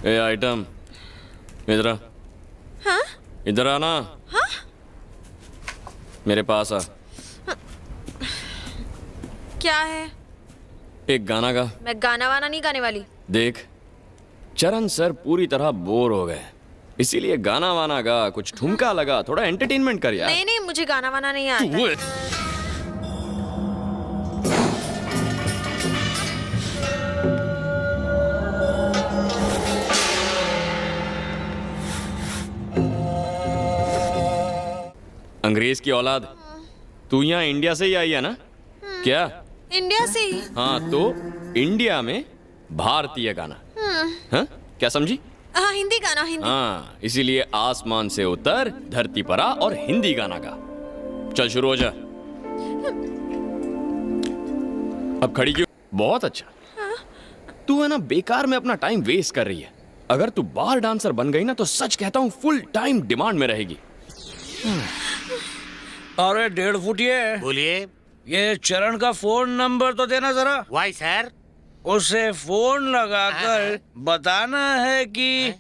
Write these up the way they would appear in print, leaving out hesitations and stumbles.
ए item, इधर आ। हाँ? इधर आना। हाँ? मेरे पास आ। क्या है? एक गाना गा। मैं गाना वाना नहीं गाने वाली। देख, चरण सर पूरी तरह बोर हो गए, इसीलिए गाना वाना गा, कुछ ठुमका लगा, थोड़ा एंटरटेनमेंट कर यार। नहीं नहीं, मुझे गाना वाना नहीं आता। अंग्रेज की औलाद, तू यहाँ इंडिया से ही आई है ना? क्या? इंडिया से ही। हाँ, तो इंडिया में भारतीय गाना। हाँ? क्या समझी? हाँ, हिंदी गाना, हिंदी। हाँ, इसीलिए आसमान से उतर, धरती पर आ और हिंदी गाना गा। चल शुरू हो जा। अब खड़ी क्यों? बहुत अच्छा। तू है ना बेकार में अपना टाइम वेस्ट कर रही है। अगर तू बार डांसर बन गई ना तो सच कहता हूँ फुल टाइम डिमांड में रहेगी। अरे 1.5 फुटिए, बोलिए। ये चरण का फोन नंबर तो देना जरा। Why sir? उसे फोन लगाकर बताना है कि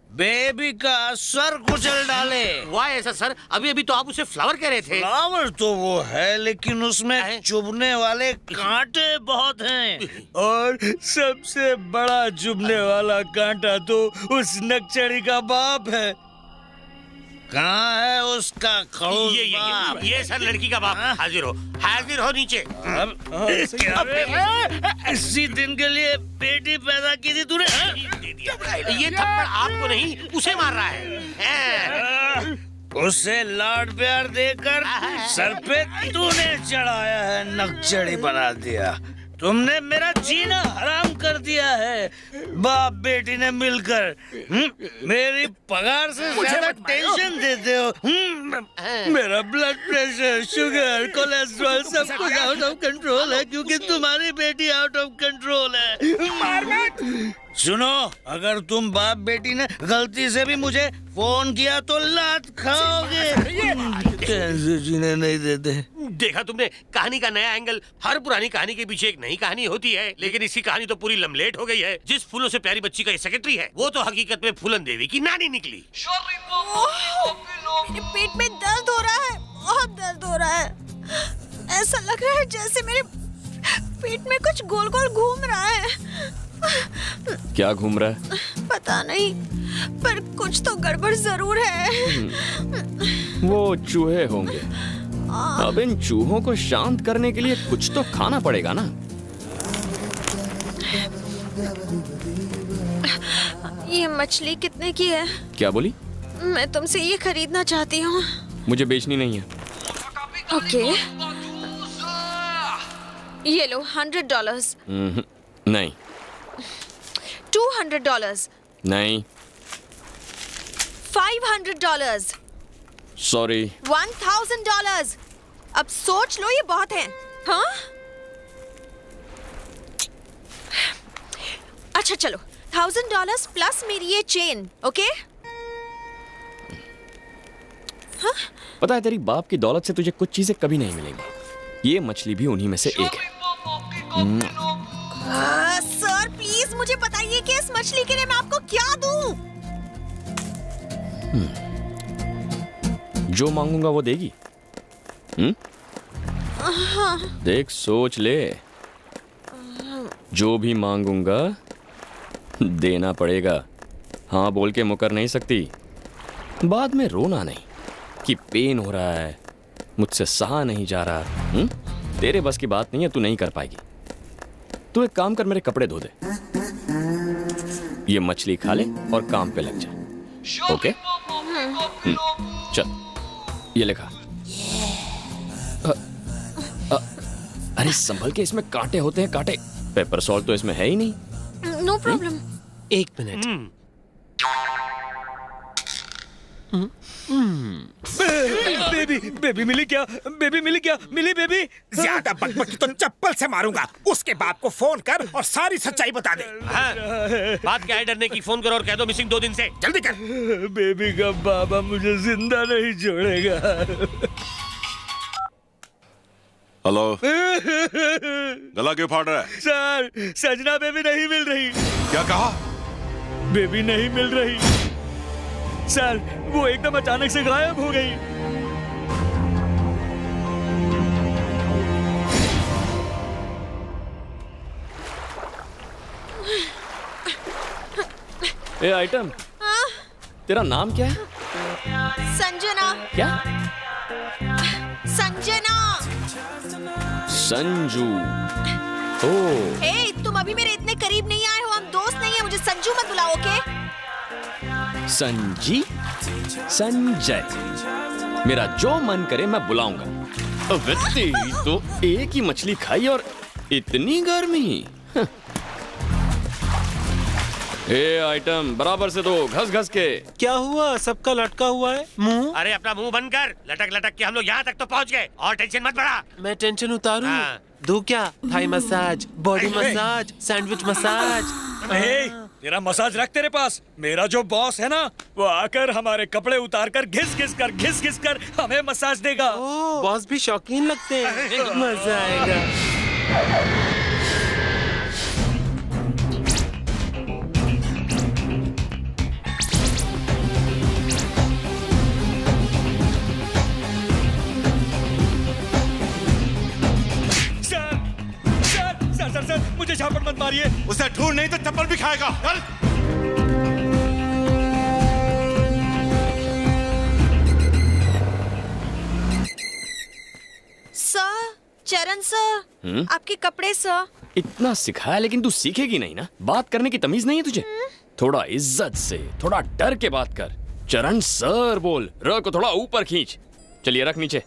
बेबी का सर कुचल डाले। वाई ऐसा सर? अभी अभी तो आप उसे फ्लावर कह रहे थे। फ्लावर तो वो है, लेकिन उसमें चुभने वाले कांटे बहुत हैं। और सबसे बड़ा चुभने वाला कांटा तो उस नक्चड़ी का बाप है। कहाँ है उसका खड़ूस बाप? ये सर लड़की का बाप। हाजिर हो नीचे। इसी दिन के लिए बेटी पैदा की थी तूने? ये थप्पड़ आपको नहीं, उसे मार रहा है। उसे लाड प्यार देकर सर पे तूने चढ़ाया है, नक्चड़ी बना दिया। तुमने मेरा जीना हराम कर दिया है। बाप बेटी ने मिलकर मेरी पगार से ज्यादा टेंशन देते हो। मेरा ब्लड प्रेशर, शुगर, कोलेस्ट्रॉल सब कुछ आउट ऑफ कंट्रोल है, क्योंकि तुम्हारी बेटी आउट ऑफ कंट्रोल है। सुनो, अगर तुम बाप बेटी ने गलती से भी मुझे फोन किया तो लात खाओगे। कैसे जीने नहीं देते। देखा तुमने कहानी का नया एंगल। हर पुरानी कहानी के पीछे एक नई कहानी होती है, लेकिन इसकी कहानी तो पूरी लमलेट हो गई है। जिस फूलों से प्यारी बच्ची का ये सेक्रेटरी है, वो तो हकीकत में फूलन देवी की नानी निकली। मेरे पेट में दर्द हो रहा है, बहुत दर्द हो रहा है। ऐसा लग रहा है जैसे मेरे पेट में कुछ गोल गोल घूम रहा है। क्या घूम रहा है? पता नहीं, पर कुछ तो गड़बड़ जरूर है। वो चूहे होंगे। अब इन चूहों को शांत करने के लिए कुछ तो खाना पड़ेगा ना। ये मछली कितने की है? क्या बोली? मैं तुमसे ये खरीदना चाहती हूँ। मुझे बेचनी नहीं है। ओके, ये लो $100। नहीं। $200। नहीं। $500। सॉरी। $1000। अब सोच लो, ये बहुत है। हाँ? अच्छा चलो, $1000 प्लस मेरी ये चेन। ओके? हाँ? पता है, तेरी बाप की दौलत से तुझे कुछ चीजें कभी नहीं मिलेंगी। ये मछली भी उन्हीं में से एक है। सर प्लीज मुझे बताइए कि इस मछली के लिए मैं आपको क्या दूं? जो मांगूंगा वो देगी। देख, सोच ले। जो भी मांगूंगा देना पड़ेगा। हाँ बोल के मुकर नहीं सकती। बाद में रोना नहीं कि पेन हो रहा है, मुझसे सहा नहीं जा रहा। तेरे बस की बात नहीं है, तू नहीं कर पाएगी। तू एक काम कर, मेरे कपड़े धो दे, ये मछली खा ले और काम पे लग जा। ओके? चल, ये लिखा। अरे संभल के, इसमें कांटे होते हैं, कांटे। पेपर सॉल्ट तो इसमें है ही नहीं। No problem. 1 मिनट। बेबी मिली क्या? बेबी मिली क्या? मिली बेबी? ज्यादा बकबकी तो चप्पल से मारूंगा। उसके बाप को फोन कर और सारी सच्चाई बता दे। हाँ, बात क्या है डरने की? फोन करो और कह दो मिसिंग 2 दिन से। जल्दी कर। बेबी का बाबा मुझे जिंदा नहीं छोड़ेगा। हेलो। गला क्यों फाड़ रहा है? सर, सजना बेबी नहीं मिल रही। क्या कहा? बेबी नहीं मिल रही सर, वो एकदम अचानक से गायब हो गई। ए आइटम, तेरा नाम क्या है? संजना। क्या? संजना। संजू। ओ, हे, तुम अभी मेरे इतने करीब नहीं आए हो, हम दोस्त नहीं है, मुझे संजू मत बुलाओ, ओके? संजी, संजय, मेरा जो मन करे मैं बुलाऊंगा। अबे तेरी तो एक ही मछली खाई और इतनी गर्मी। ए आइटम, बराबर से दो, घस घस के। क्या हुआ? सबका लटका हुआ है मुंह। अरे अपना मुंह बंद कर, लटक लटक के हम लोग यहाँ तक तो पहुँच गए और टेंशन मत बढ़ा। मैं टेंशन उतारूं? हाँ। दो क्या? Thai massage, body massage, sandwich massage. तेरा मसाज रख तेरे पास। मेरा जो बॉस है ना, वो आकर हमारे कपड़े उतार कर घिस घिस कर हमें मसाज देगा। ओह, बॉस भी शौकीन लगते हैं। मजा आएगा। सर, मुझे झापड़ मत मारिए। उसे ढूंढ, नहीं तो चप्पल भी खाएगा। चल। सर, चरण सर, आपके कपड़े सर। इतना सिखाया लेकिन तू सीखेगी नहीं ना। बात करने की तमीज नहीं है तुझे? थोड़ा इज्जत से, थोड़ा डर के बात कर। चरण सर बोल, र को थोड़ा ऊपर खींच। चलिए रख नीचे।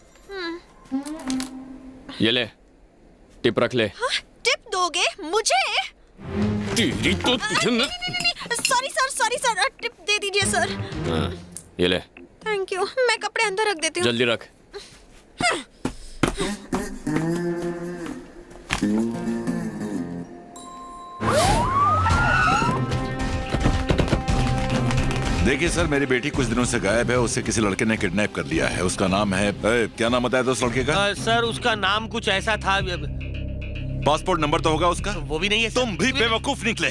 ये ले, टिप रख ले। हाँ, टिप दोगे मुझे? तेरी तो तुझे न... सॉरी सर, टिप दे दीजिए सर। हाँ, ये ले। थैंक यू, मैं कपड़े अंदर रख देती हूँ। जल्दी रख। देखिए सर, मेरी बेटी कुछ दिनों से गायब है। उसे किसी लड़के ने किडनैप कर लिया है। उसका नाम है क्या नाम बताया था उस लड़के का? सर उसका नाम कुछ ऐसा था। पासपोर्ट नंबर तो होगा उसका? वो भी नहीं है सर। तुम भी बेवकूफ निकले।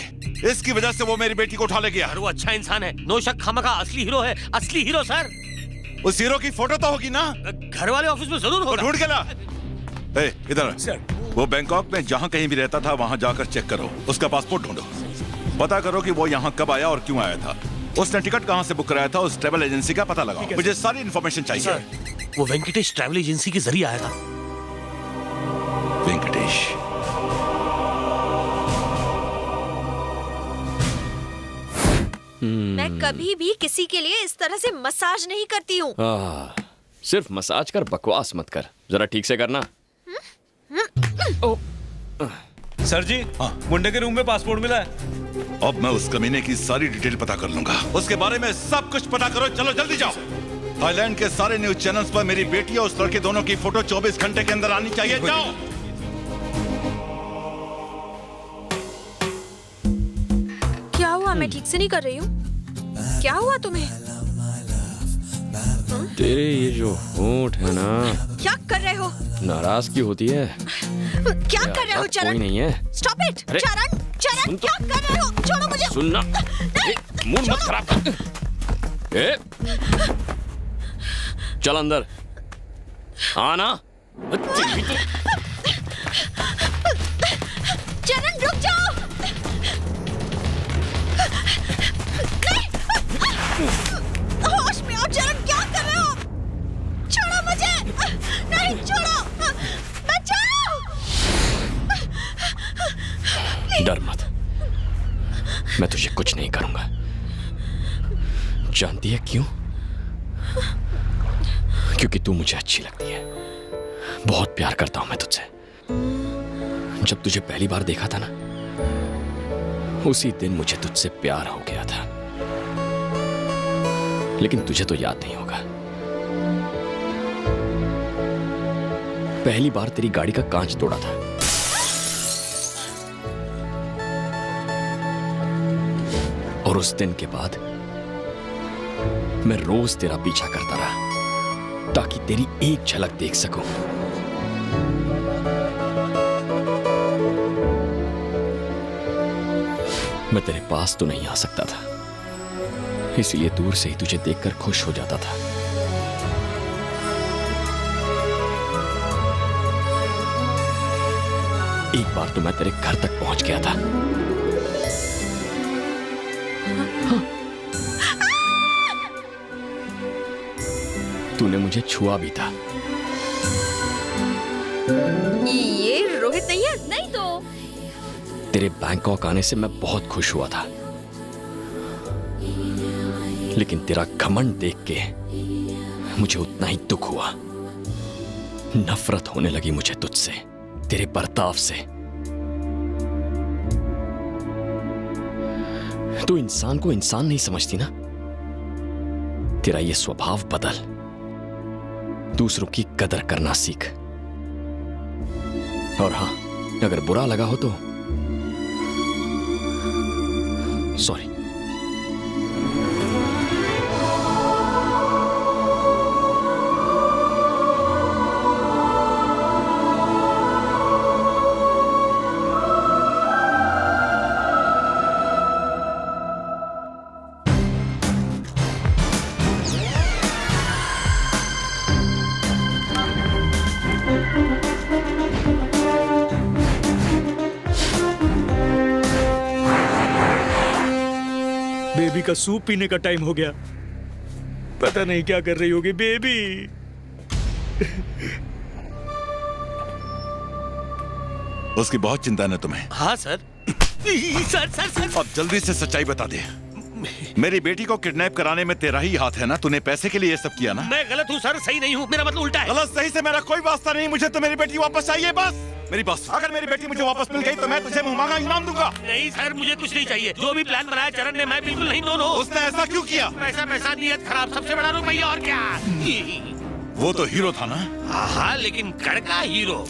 इसकी वजह से वो मेरी बेटी को उठा ले गया। और वो अच्छा इंसान है, नो शक, खामखा असली हीरो है। असली हीरो सर। उस हीरो की फोटो तो होगी ना? घर वाले ऑफिस में जरूर वो होगा। ढूंढ के ला। इधर सर। वो बैंकॉक में जहाँ कहीं भी रहता था वहाँ जाकर चेक करो। उसका पासपोर्ट ढूंढो, पता करो कि वो यहाँ कब आया और क्यों आया था। उसने टिकट कहाँ से बुक कराया था, उस ट्रैवल एजेंसी का पता लगाओ। मुझे सारी इन्फॉर्मेशन चाहिए। वो वेंकटेश ट्रैवल एजेंसी के जरिए आया था। वेंकटेश, मैं कभी भी किसी के लिए इस तरह से मसाज नहीं करती हूँ। सिर्फ मसाज कर, बकवास मत कर। जरा ठीक से करना। सर जी, मुंडे के रूम में पासपोर्ट मिला है। अब मैं उस कमीने की सारी डिटेल पता कर लूंगा। उसके बारे में सब कुछ पता करो। चलो जल्दी जाओ। थाईलैंड के सारे न्यूज चैनल्स पर मेरी बेटी और उस लड़के दोनों की फोटो 24 घंटे के अंदर आनी चाहिए। जाओ। क्या हुआ? मैं ठीक से नहीं कर रही हूँ? क्या हुआ तुम्हें? तेरे ये जो होंठ है ना, क्या कर रहे हो? नाराज क्यों होती है? क्या कर रहे हो चरण? कोई नहीं है। Stop it. अरे, चरण, सुन तो। क्या कर रहे हो? छोड़ो मुझे। सुनना, मूड मत खराब कर। चल अंदर आना। चरण रुक जाओ। होश में आओ चरण, क्या कर रहे हो? छोड़ो मुझे। नहीं, छोड़ो। बचाओ। डर मत, मैं तुझे कुछ नहीं करूंगा। जानती है क्यों? क्योंकि तू मुझे अच्छी लगती है। बहुत प्यार करता हूं मैं तुझसे। जब तुझे पहली बार देखा था ना, उसी दिन मुझे तुझसे प्यार हो गया था। लेकिन तुझे तो याद नहीं होगा। पहली बार तेरी गाड़ी का कांच तोड़ा था। और उस दिन के बाद मैं रोज तेरा पीछा करता रहा ताकि तेरी एक झलक देख सकूं। मैं तेरे पास तो नहीं आ सकता था, इसलिए दूर से ही तुझे देखकर खुश हो जाता था। एक बार तो मैं तेरे घर तक पहुंच गया था। तूने मुझे छुआ भी था। ये रोहित नहीं है? नहीं तो। तेरे बैंकॉक आने से मैं बहुत खुश हुआ था, लेकिन तेरा घमंड देख के मुझे उतना ही दुख हुआ। नफरत होने लगी मुझे तुझसे, तेरे बर्ताव से। तू इंसान को इंसान नहीं समझती ना। तेरा ये स्वभाव बदल, दूसरों की कदर करना सीख। और हां, अगर बुरा लगा हो तो सॉरी। बेबी का सूप पीने का टाइम हो गया। पता नहीं क्या कर रही होगी बेबी। उसकी बहुत चिंता है ना तुम्हें। हाँ सर। सर सर सर अब जल्दी से सच्चाई बता दे। मेरी बेटी को किडनैप कराने में तेरा ही हाथ है ना? तूने पैसे के लिए ये सब किया ना? मैं गलत हूँ सर, सही नहीं हूँ। मेरा मतलब उल्टा है। गलत सही से मेरा कोई वास्ता नहीं। मुझे तो मेरी बेटी वापस चाहिए, बस। मेरी बस, अगर मेरी बेटी मुझे वापस मिल गई तो मैं तुझे मुंह मांगा इनाम दूंगा। नहीं सर, मुझे कुछ नहीं चाहिए। जो भी प्लान बनाया चरण ने, मैं बिल्कुल नहीं। दोनों उसने ऐसा क्यों किया? पैसा पैसा, नियत खराब, सबसे बड़ा रुपया और क्या। वो तो हीरो था ना? हाँ, लेकिन कड़का हीरो।